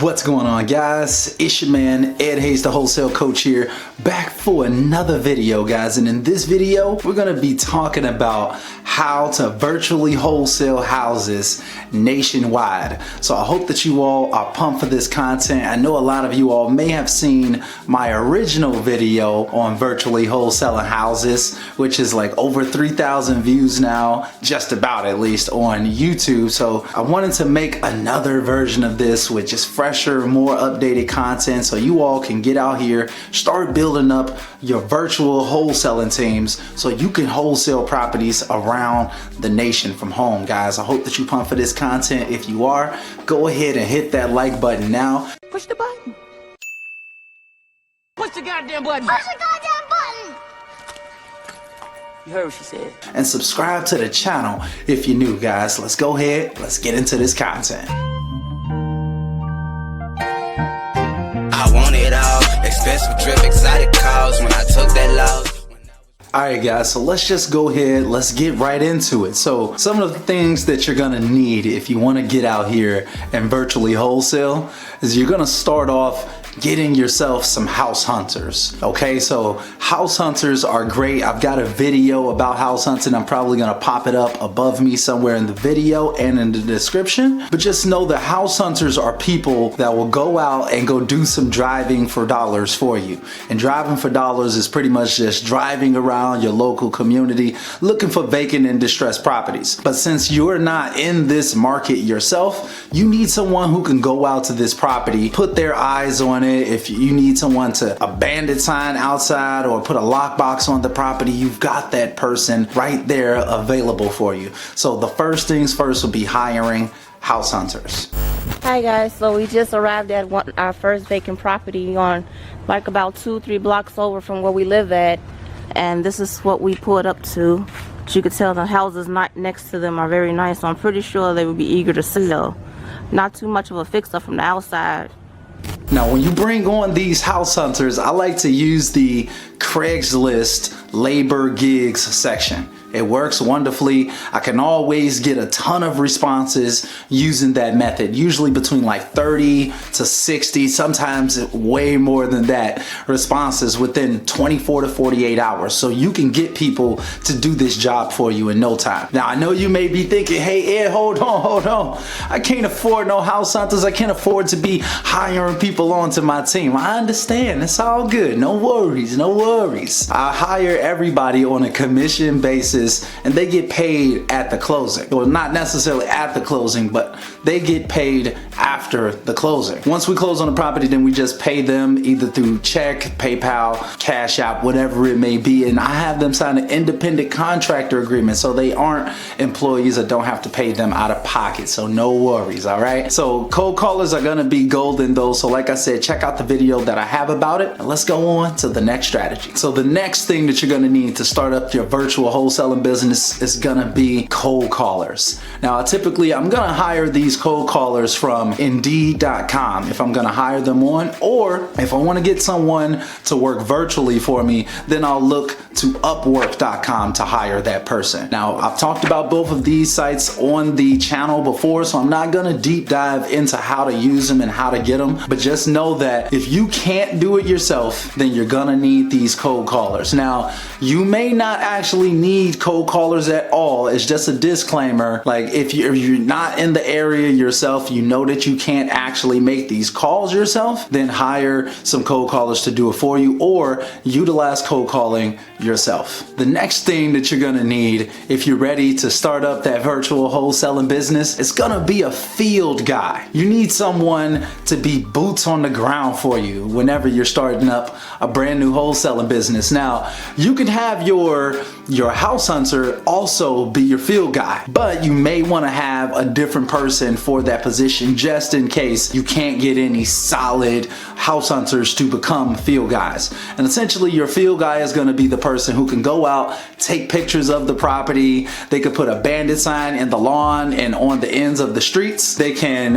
What's going on, guys? It's your man Ed Hayes, the wholesale coach here, back for another video, guys. And in this video we're going to be talking about how to virtually wholesale houses nationwide. So I hope that you all are pumped for this content. I know a lot of you all may have seen my original video on virtually wholesaling houses, which is like over 3,000 views now, just about, at least, on YouTube. So I wanted to make another version of this with just fresher, more updated content, so you all can get out here, start building up your virtual wholesaling teams so you can wholesale properties around the nation from home, guys. I hope that you pumped for this content. If you are, go ahead and hit that like button now. Push the button. Push the goddamn button. Push the goddamn button. You heard what she said. And subscribe to the channel if you're new, guys. Let's go ahead. Let's get into this content. I want it all. Expensive trip, exotic calls when I took that loss. Alright guys, so let's just go ahead, let's get right into it. So some of the things that you're gonna need if you want to get out here and virtually wholesale is you're gonna start off getting yourself some house hunters. Okay, so house hunters are great. I've got a video about house hunting. I'm probably gonna pop it up above me somewhere in the video and in the description. But just know that house hunters are people that will go out and go do some driving for dollars for you. And driving for dollars is pretty much just driving around your local community looking for vacant and distressed properties. But since you're not in this market yourself, you need someone who can go out to this property, put their eyes on it. If you need someone to a bandit sign outside or put a lockbox on the property, you've got that person right there available for you. So the first things first will be hiring house hunters. Hi guys, so we just arrived at our first vacant property on like about 2-3 blocks over from where we live at, and this is what we pulled up to. As you can tell, the houses not next to them are very nice, so I'm pretty sure they would be eager to sell. Not too much of a fix-up from the outside. Now, when you bring on these house hunters, I like to use the Craigslist labor gigs section. It works wonderfully. I can always get a ton of responses using that method, usually between like 30 to 60, sometimes way more than that, responses within 24 to 48 hours. So you can get people to do this job for you in no time. Now, I know you may be thinking, hey Ed, hold on. I can't afford no house hunters. I can't afford to be hiring people onto my team. I understand, it's all good. No worries. I hire everybody on a commission basis, and they get paid at the closing. Well, not necessarily at the closing, but they get paid after the closing. Once we close on the property, then we just pay them either through check, PayPal, Cash App, whatever it may be, and I have them sign an independent contractor agreement, so they aren't employees. I don't have to pay them out of pocket, so no worries. All right, so cold callers are gonna be golden though, so like I said, check out the video that I have about it, and let's go on to the next strategy. So the next thing that you're gonna need to start up your virtual wholesaling business is gonna be cold callers. Now, I'm gonna hire these cold callers from Indeed.com if I'm gonna hire them on, or if I want to get someone to work virtually for me, then I'll look to Upwork.com to hire that person. Now, I've talked about both of these sites on the channel before, so I'm not gonna deep dive into how to use them and how to get them, but just know that if you can't do it yourself, then you're gonna need these cold callers. Now, you may not actually need cold callers at all. It's just a disclaimer. Like, if you're not in the area yourself, you know that you can't actually make these calls yourself, then hire some cold callers to do it for you, or utilize cold calling yourself. The next thing that you're gonna need if you're ready to start up that virtual wholesaling business, it's gonna be a field guy. You need someone to be boots on the ground for you whenever you're starting up a brand new wholesaling business. Now, you can have your house hunter also be your field guy, but you may want to have a different person for that position just in case you can't get any solid house hunters to become field guys. And essentially, your field guy is going to be the person who can go out, take pictures of the property. They could put a bandit sign in the lawn and on the ends of the streets. They can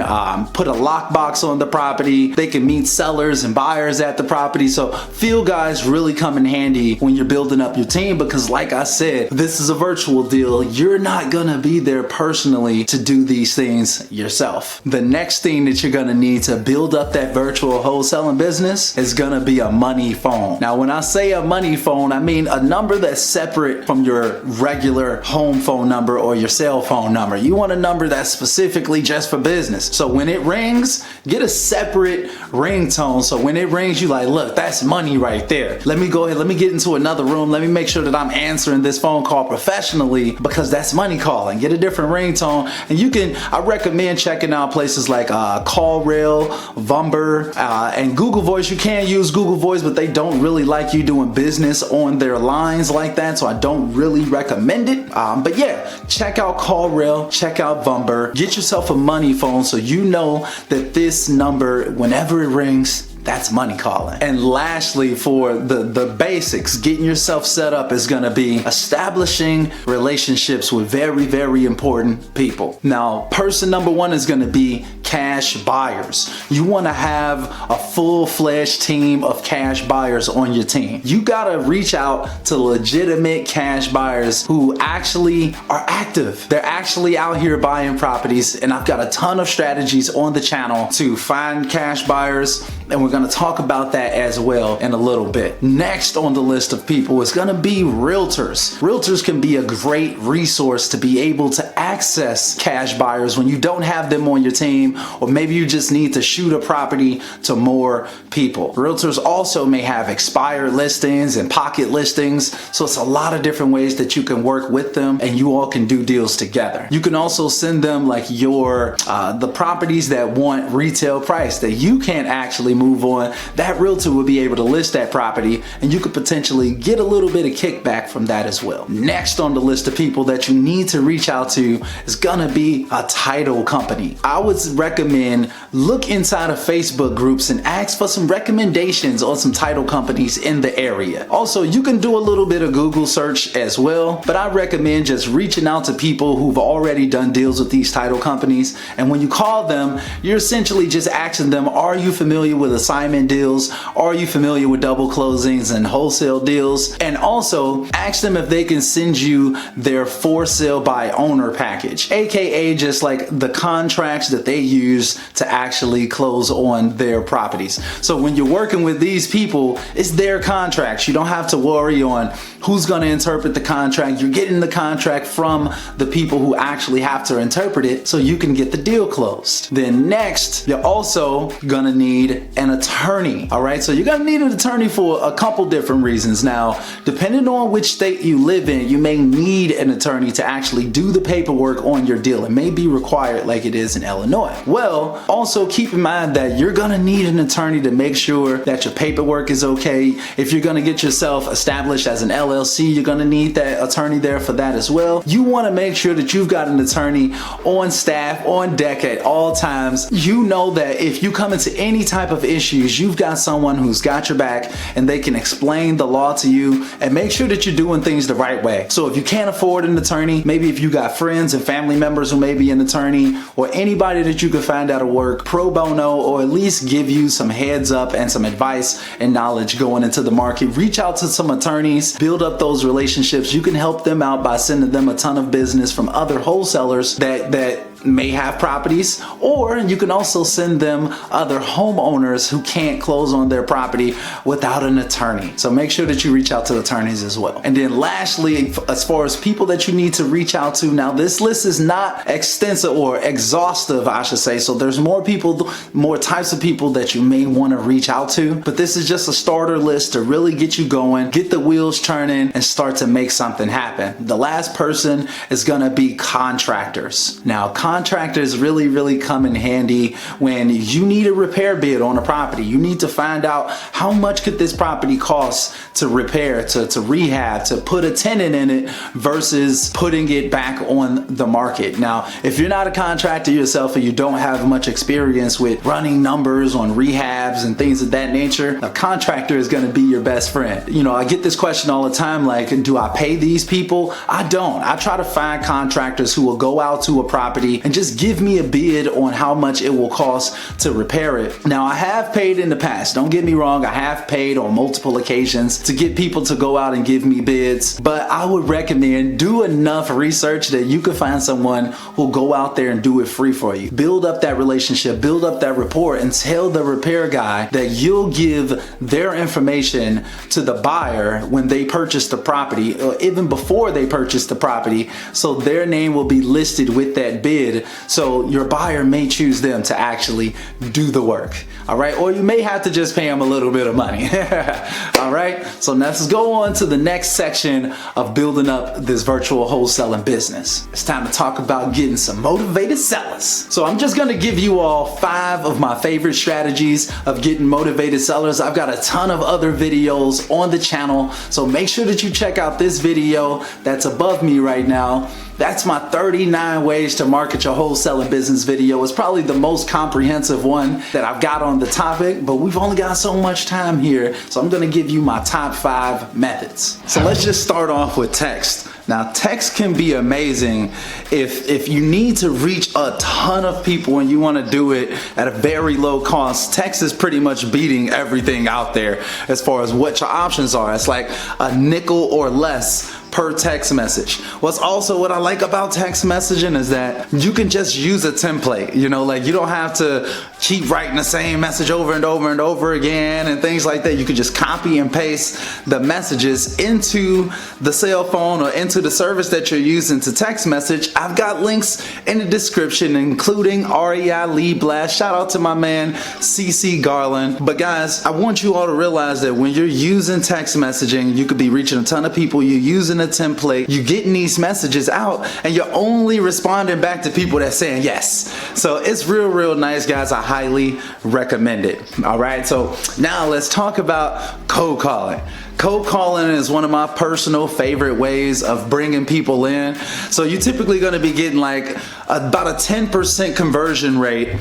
put a lockbox on the property. They can meet sellers and buyers at the property. So field guys really come in handy when you're building up your team, because like I said, this is a virtual deal. You're not gonna be there personally to do these things yourself. The next thing that you're gonna need to build up that virtual wholesaling business is gonna be a money phone. Now, when I say a money phone, I mean a number that's separate from your regular home phone number or your cell phone number. You want a number that's specifically just for business. So when it rings, get a separate ringtone. So when it rings, you like, look, that's money right there. Let me go ahead, let me get into another room. Let me make sure that I'm answering this phone call professionally, because that's money calling. Get a different ringtone. And you can, I recommend checking out places like CallRail, Vumber, and Google Voice. You can use Google Voice, but they don't really like you doing business on their lines like that, so I don't really recommend it. But yeah, check out CallRail, check out Vumber, get yourself a money phone so you know that this number, whenever it rings, that's money calling. And lastly, for the basics, getting yourself set up is gonna be establishing relationships with very, very important people. Now, person number one is gonna be cash buyers. You wanna have a full-fledged team of cash buyers on your team. You gotta reach out to legitimate cash buyers who actually are active. They're actually out here buying properties, and I've got a ton of strategies on the channel to find cash buyers, and we're going to talk about that as well in a little bit. Next on the list of people is going to be realtors. Realtors can be a great resource to be able to access cash buyers when you don't have them on your team, or maybe you just need to shoot a property to more people. Realtors also may have expired listings and pocket listings, so it's a lot of different ways that you can work with them and you all can do deals together. You can also send them like your the properties that want retail price that you can't actually move on. That realtor will be able to list that property, and you could potentially get a little bit of kickback from that as well. Next on the list of people that you need to reach out to is gonna be a title company. I would recommend look inside of Facebook groups and ask for some recommendations on some title companies in the area. Also, you can do a little bit of Google search as well, but I recommend just reaching out to people who've already done deals with these title companies, and when you call them, you're essentially just asking them, are you familiar with assignment deals? Are you familiar with double closings and wholesale deals? And also ask them if they can send you their for sale by owner package, aka just like the contracts that they use to actually close on their properties. So when you're working with these people, it's their contracts. You don't have to worry on who's going to interpret the contract. You're getting the contract from the people who actually have to interpret it so you can get the deal closed. Then next, you're also gonna need an attorney. All right, so you're gonna need an attorney for a couple different reasons. Now, depending on which state you live in, you may need an attorney to actually do the paperwork on your deal. It may be required like it is in Illinois. Well, also keep in mind that you're gonna need an attorney to make sure that your paperwork is okay. If you're gonna get yourself established as an LLC, you're gonna need that attorney there for that as well. You wanna make sure that you've got an attorney on staff, on deck at all times. You know that if you come into any type of issues, you've got someone who's got your back and they can explain the law to you and make sure that you're doing things the right way. So if you can't afford an attorney, maybe if you got friends and family members who may be an attorney, or anybody that you can find out of work pro bono, or at least give you some heads up and some advice and knowledge going into the market, reach out to some attorneys, build up those relationships. You can help them out by sending them a ton of business from other wholesalers that may have properties, or you can also send them other homeowners who can't close on their property without an attorney. So make sure that you reach out to attorneys as well. And then lastly, as far as people that you need to reach out to, now this list is not extensive or exhaustive, I should say. So there's more people, more types of people that you may want to reach out to, but this is just a starter list to really get you going, get the wheels turning, and start to make something happen. The last person is gonna be contractors. Now, contractors really come in handy when you need a repair bid on a property. You need to find out how much could this property cost to repair, to rehab, to put a tenant in it versus putting it back on the market. Now, if you're not a contractor yourself and you don't have much experience with running numbers on rehabs and things of that nature, a contractor is going to be your best friend. You know, I get this question all the time, like, do I pay these people? I don't. I try to find contractors who will go out to a property and just give me a bid on how much it will cost to repair it. Now, I have paid in the past. Don't get me wrong. I have paid on multiple occasions to get people to go out and give me bids, but I would recommend do enough research that you can find someone who'll go out there and do it free for you. Build up that relationship, build up that rapport, and tell the repair guy that you'll give their information to the buyer when they purchase the property, or even before they purchase the property, so their name will be listed with that bid, so your buyer may choose them to actually do the work. All right, or you may have to just pay them a little bit of money. All right, so let's go on to the next section of building up this virtual wholesaling business. It's time to talk about getting some motivated sellers. So I'm just gonna give you all 5 of my favorite strategies of getting motivated sellers. I've got a ton of other videos on the channel, so make sure that you check out this video that's above me right now. That's my 39 ways to market your wholesaling business video. It's probably the most comprehensive one that I've got on the topic, but we've only got so much time here, so I'm gonna give you my top 5 methods. So let's just start off with text. Now, text can be amazing if you need to reach a ton of people and you want to do it at a very low cost. Text is pretty much beating everything out there as far as what your options are. It's like a nickel or less per text message. What's also what I like about text messaging is that you can just use a template. You know, like you don't have to keep writing the same message over and over and over again and things like that. You can just copy and paste the messages into the cell phone or into the service that you're using to text message. I've got links in the description, including REIA Lead Blast. Shout out to my man CC Garland. But guys, I want you all to realize that when you're using text messaging, you could be reaching a ton of people. You're using a template, you're getting these messages out, and you're only responding back to people that's saying yes. So it's real nice, guys. I highly recommend it. All right, so now let's talk about cold calling. Cold calling is one of my personal favorite ways of bringing people in. So you're typically going to be getting like about a 10% conversion rate.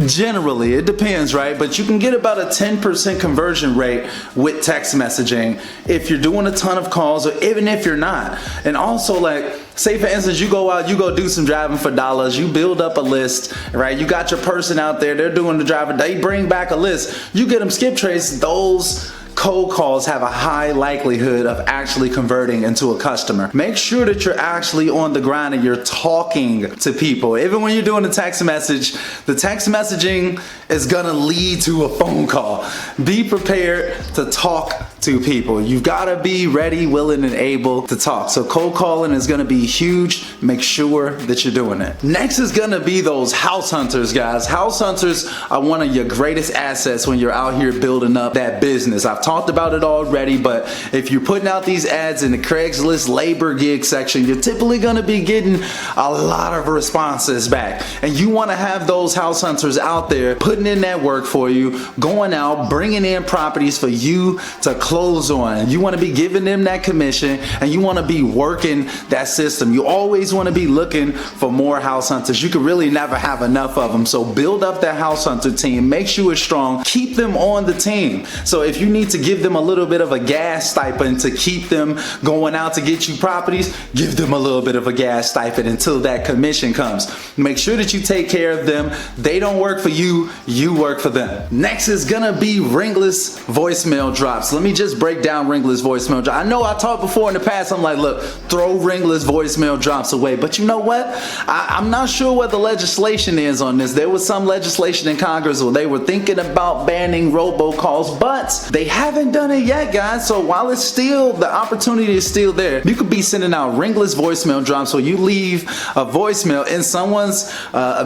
Generally, it depends, right? But you can get about a 10% conversion rate with text messaging if you're doing a ton of calls, or even if you're not. And also, like, say for instance, you go out, you go do some driving for dollars, you build up a list, right? You got your person out there, they're doing the driving, they bring back a list, you get them skip trace, those cold calls have a high likelihood of actually converting into a customer. Make sure that you're actually on the grind and you're talking to people. Even when you're doing a text message, the text messaging is gonna lead to a phone call. Be prepared to talk to people. You've gotta be ready, willing, and able to talk. So cold calling is gonna be huge. Make sure that you're doing it. Next is gonna be those house hunters, guys. House hunters are one of your greatest assets when you're out here building up that business. I've talked about it already, but if you're putting out these ads in the Craigslist labor gig section, you're typically gonna be getting a lot of responses back. And you wanna have those house hunters out there putting in that work for you, going out, bringing in properties for you to close on. You want to be giving them that commission, and you want to be working that system. You always want to be looking for more house hunters. You can really never have enough of them. So build up that house hunter team, make sure it's strong, keep them on the team. So if you need to give them a little bit of a gas stipend to keep them going out to get you properties, give them a little bit of a gas stipend until that commission comes. Make sure that you take care of them. They don't work for you, you work for them. Next is gonna be ringless voicemail drops. Let me just break down ringless voicemail drops. I know I talked before in the past, I'm like, look, throw ringless voicemail drops away. But you know what? I'm not sure what the legislation is on this. There was some legislation in Congress where they were thinking about banning robocalls, but they haven't done it yet, guys. So while it's still, the opportunity is still there, you could be sending out ringless voicemail drops. So you leave a voicemail in someone's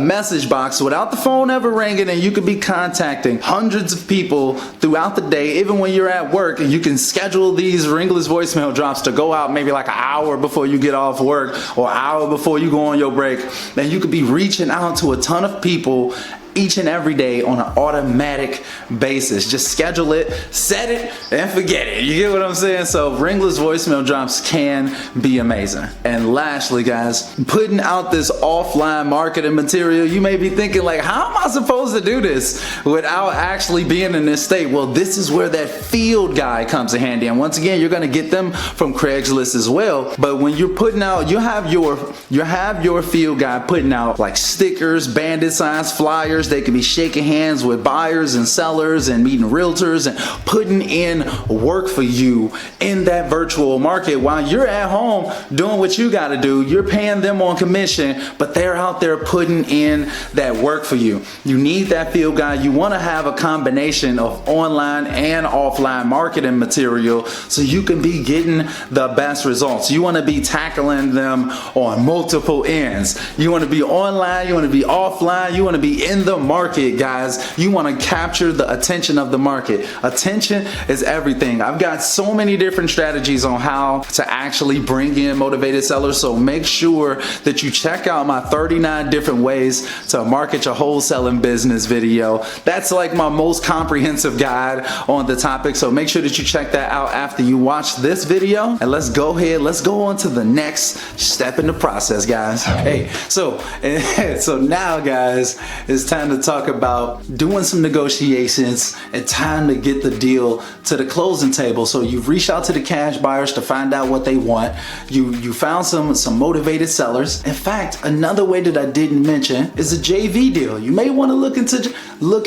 message box without the phone ever ringing, and you could be contacting hundreds of people throughout the day, even when you're at work. and you can schedule these ringless voicemail drops to go out maybe like an hour before you get off work or an hour before you go on your break. Then you could be reaching out to a ton of people each and every day on an automatic basis. Just schedule it, set it, and forget it. You get what I'm saying? So ringless voicemail drops can be amazing. And lastly, guys, putting out this offline marketing material, you may be thinking like, how am I supposed to do this without actually being in this state? Well, this is where that field guy comes in handy. And once again, you're gonna get them from Craigslist as well. But when you're putting out, you have your field guy putting out like stickers, bandit signs, flyers. They can be shaking hands with buyers and sellers and meeting realtors and putting in work for you in that virtual market while you're at home doing what you got to do. You're paying them on commission, but they're out there putting in that work for you. You need that field guy. You want to have a combination of online and offline marketing material so you can be getting the best results. You want to be tackling them on multiple ends. You want to be online, you want to be offline, you want to be in the market, guys. You want to capture the attention of the market. Attention is everything. I've got so many different strategies on how to actually bring in motivated sellers, so make sure that you check out my 39 different ways to market your wholesaling business video. That's like my most comprehensive guide on the topic, so make sure that you check that out after you watch this video. And let's go on to the next step in the process, guys. Hey, so now, guys, it's time to talk about doing some negotiations and time to get the deal to the closing table. So you've reached out to the cash buyers to find out what they want. You found some motivated sellers. In fact, another way that I didn't mention is a JV deal. You may want to look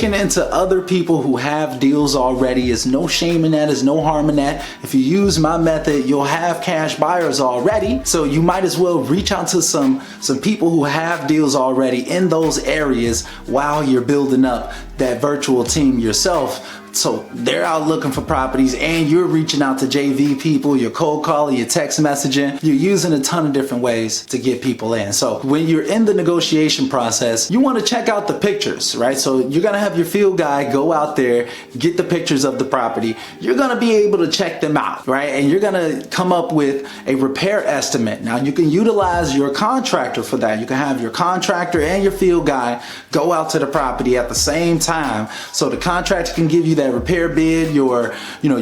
into other people who have deals already. There's no shame in that. There's no harm in that. If you use my method, you'll have cash buyers already. So you might as well reach out to some people who have deals already in those areas while you're building up that virtual team yourself. So they're out looking for properties and you're reaching out to JV people, you're cold calling, you're text messaging, you're using a ton of different ways to get people in. So when you're in the negotiation process, you want to check out the pictures, right? So you're going to have your field guy go out there, get the pictures of the property. You're going to be able to check them out, right? And you're going to come up with a repair estimate. Now you can utilize your contractor for that. You can have your contractor and your field guy go out to the property at the same time. So the contractor can give you that repair bid. Your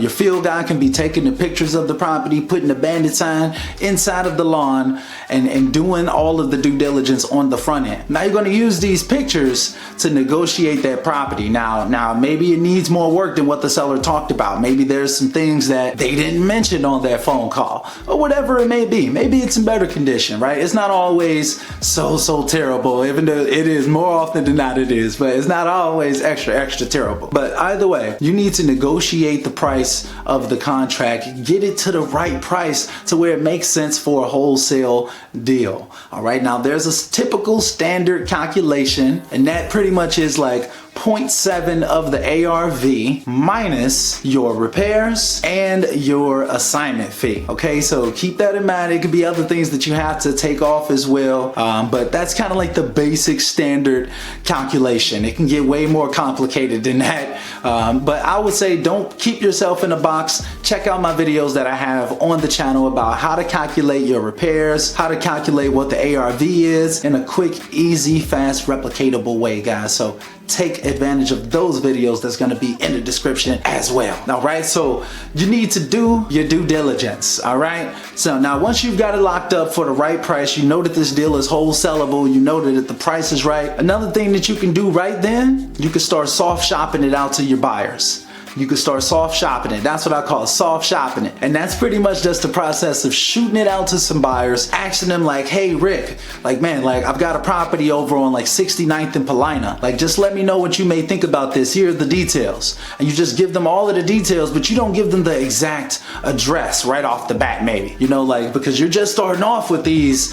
field guy can be taking the pictures of the property, putting the bandit sign inside of the lawn, and doing all of the due diligence on the front end. Now you're going to use these pictures to negotiate that property. Now maybe it needs more work than what the seller talked about. Maybe there's some things that they didn't mention on that phone call, or whatever it may be. Maybe it's in better condition, right? It's not always so terrible, even though it is more often than not it is, but it's not always extra terrible. But either way, you need to negotiate the price of the contract, get it to the right price to where it makes sense for a wholesale deal. All right, now there's a typical standard calculation, and that pretty much is like 0.7 of the ARV minus your repairs and your assignment fee. Okay, so keep that in mind. It could be other things that you have to take off as well, but that's kind of like the basic standard calculation. It can get way more complicated than that, but I would say don't keep yourself in a box. Check out my videos that I have on the channel about how to calculate your repairs, how to calculate what the ARV is in a quick, easy, fast, replicatable way, guys. So take advantage of those videos. That's going to be in the description as well. All right, so you need to do your due diligence. All right, so now once you've got it locked up for the right price, you know that this deal is wholesalable, you know that the price is right. Another thing that you can do right then, you can start soft shopping it out to your buyers. You can start soft shopping it. That's what I call soft shopping it. And that's pretty much just the process of shooting it out to some buyers, asking them like, hey Rick, like man, like I've got a property over on like 69th and Paulina. Like just let me know what you may think about this. Here are the details. And you just give them all of the details, but you don't give them the exact address right off the bat maybe. You know, like because you're just starting off with these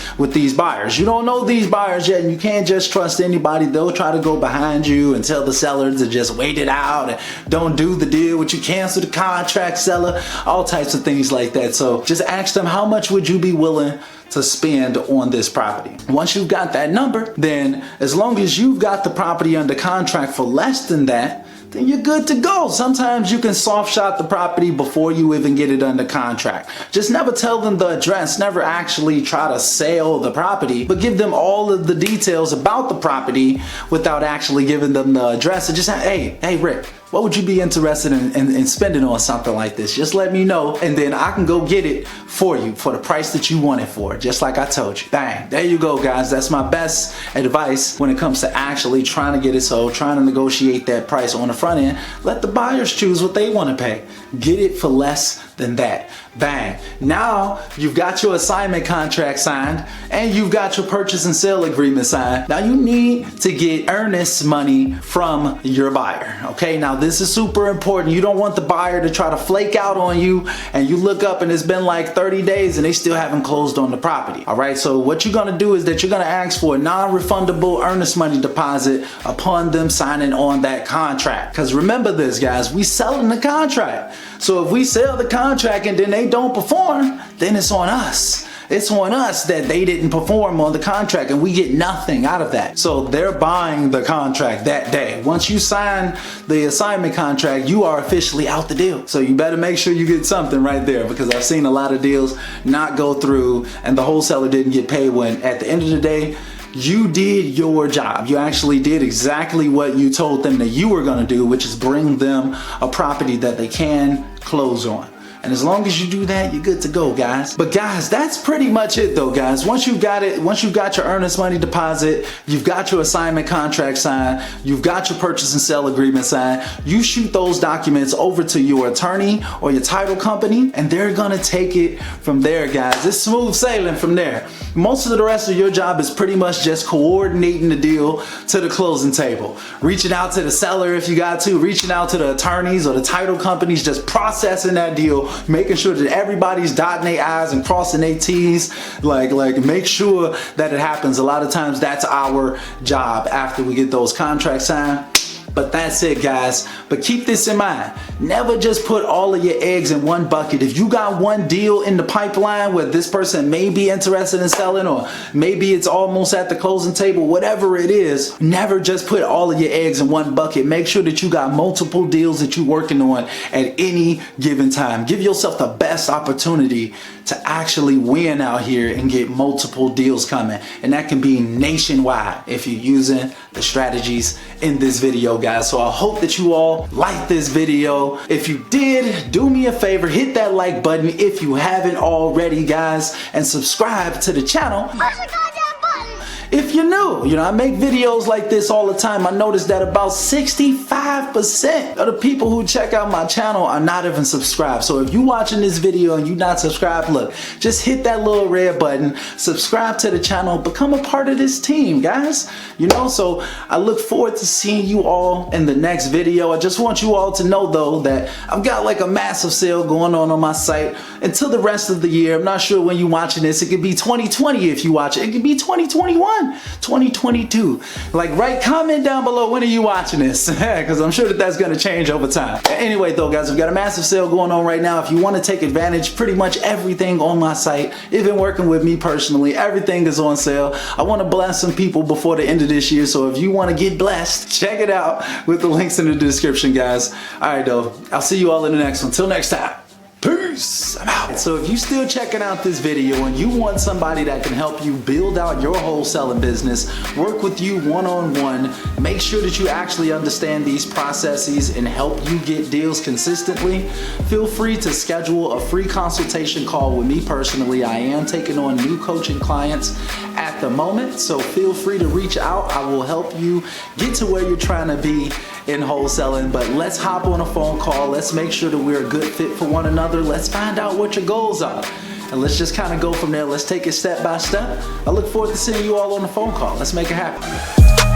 buyers. You don't know these buyers yet and you can't just trust anybody. They'll try to go behind you and tell the seller to just wait it out and don't do the deal, would you cancel the contract, seller, all types of things like that. So just ask them, how much would you be willing to spend on this property? Once you've got that number, then as long as you've got the property under contract for less than that, then you're good to go. Sometimes you can soft shop the property before you even get it under contract. Just never tell them the address, never actually try to sell the property, but give them all of the details about the property without actually giving them the address. And just say, hey Rick, what would you be interested in spending on something like this? Just let me know, and then I can go get it for you for the price that you want it for, just like I told you. Bang, there you go, guys. That's my best advice when it comes to actually trying to get it sold, trying to negotiate that price on the front end. Let the buyers choose what they want to pay. Get it for less than that. Bang. Now you've got your assignment contract signed and you've got your purchase and sale agreement signed. Now you need to get earnest money from your buyer. Okay, now this is super important. You don't want the buyer to try to flake out on you and you look up and it's been like 30 days and they still haven't closed on the property. All right, so what you're gonna do is that you're gonna ask for a non-refundable earnest money deposit upon them signing on that contract. Because remember this, guys, we selling the contract. So if we sell the contract and then they don't perform, then it's on us. It's on us that they didn't perform on the contract and we get nothing out of that. So they're buying the contract that day. Once you sign the assignment contract, you are officially out the deal. So you better make sure you get something right there, because I've seen a lot of deals not go through and the wholesaler didn't get paid, when at the end of the day, you did your job. You actually did exactly what you told them that you were gonna do, which is bring them a property that they can close on. And as long as you do that, you're good to go, guys. But guys, that's pretty much it though, guys. Once you got it, once you got your earnest money deposit, you've got your assignment contract signed, you've got your purchase and sale agreement signed, you shoot those documents over to your attorney or your title company, and they're gonna take it from there, guys. It's smooth sailing from there. Most of the rest of your job is pretty much just coordinating the deal to the closing table. Reaching out to the seller if you got to, reaching out to the attorneys or the title companies, just processing that deal, making sure that everybody's dotting their I's and crossing their T's, like make sure that it happens. A lot of times that's our job after we get those contracts signed. But that's it, guys. But keep this in mind. Never just put all of your eggs in one bucket. If you got one deal in the pipeline where this person may be interested in selling, or maybe it's almost at the closing table, whatever it is, never just put all of your eggs in one bucket. Make sure that you got multiple deals that you're working on at any given time. Give yourself the best opportunity to actually win out here and get multiple deals coming. And that can be nationwide if you're using the strategies in this video, guys. So I hope that you all like this video. If you did, do me a favor, hit that like button if you haven't already, guys, and subscribe to the channel Push the goddamn button. if you're new. You know, I make videos like this all the time. I noticed that about 65% of the people who check out my channel are not even subscribed. So if you're watching this video and you're not subscribed, look, just hit that little red button, subscribe to the channel, become a part of this team, guys. You know, so I look forward to seeing you all in the next video. I just want you all to know though that I've got like a massive sale going on my site until the rest of the year. I'm not sure when you're watching this. It could be 2020 if you watch it. It could be 2021. 2022. Like, write comment down below, when are you watching this? Because I'm sure that that's going to change over time. Anyway though, guys, we've got a massive sale going on right now. If you want to take advantage, pretty much everything on my site, even working with me personally, everything is on sale. I want to bless some people before the end of this year, so if you want to get blessed, check it out with the links in the description, guys. Alright though, I'll see you all in the next one. Till next time. Peace. I'm out. So if you're still checking out this video and you want somebody that can help you build out your wholesaling business, work with you one-on-one, make sure that you actually understand these processes and help you get deals consistently, feel free to schedule a free consultation call with me personally. I am taking on new coaching clients at the moment, so feel free to reach out. I will help you get to where you're trying to be in wholesaling. But let's hop on a phone call. Let's make sure that we're a good fit for one another. Let's find out what your goals are, and let's just kind of go from there. Let's take it step by step. I look forward to seeing you all on the phone call. Let's make it happen.